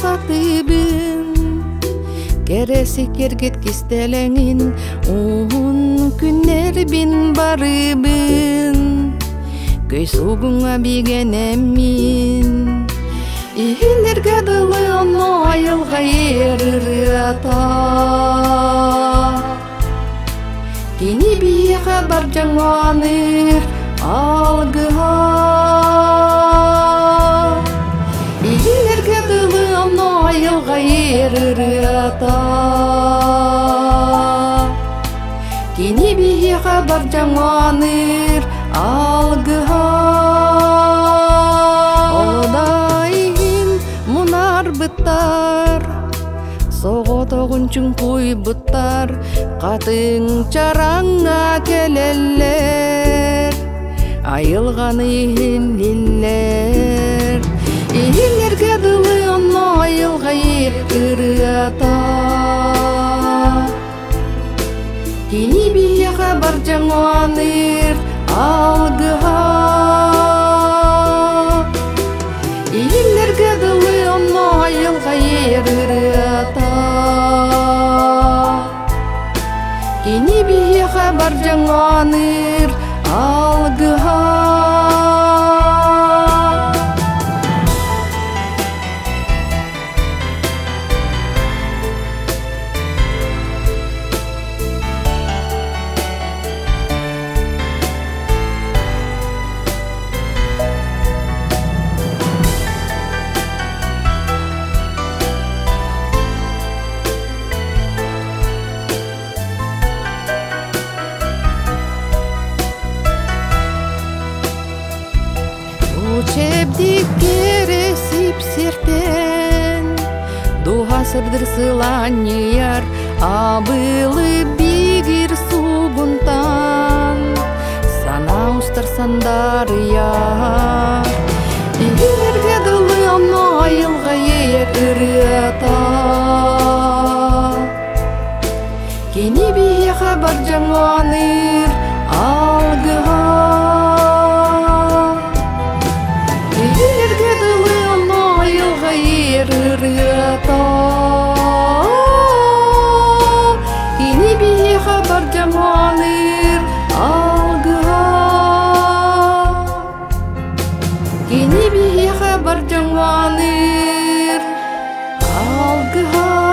сатыбын кереси кергет кистелеңин уун күннер бин барыбын көй сугуңа бигенемин иһинерге дылы оно айылга ерырыата кини бие хабар жаңаныр алгыга иһинерге дылы оно айылга ерырыата кини бие хабар жаңаныр алгыга одайын мунар быттар соготогунчун куй быттар катың чараңа келелер айылганы иһиллер иһиллерге дылы оно айылга ерырыата кини бие хабар жаңаныр алгыга иһиллерге дылы оно айылга ерырыата кини бие хабар жаңаныр алгыга Учебдик кересип сертен дуга сырдыр сыланияр абылы бигир сугунтан сана устар сандарыяр иһиллерге дылы оно айылга ерырыата кини бие хабар жаңаныр алгыга иһиллерге дылы оно айылга ерырыата кини бие хабар жаңаныр алгыга кини бие хабар жаңаныр алгыга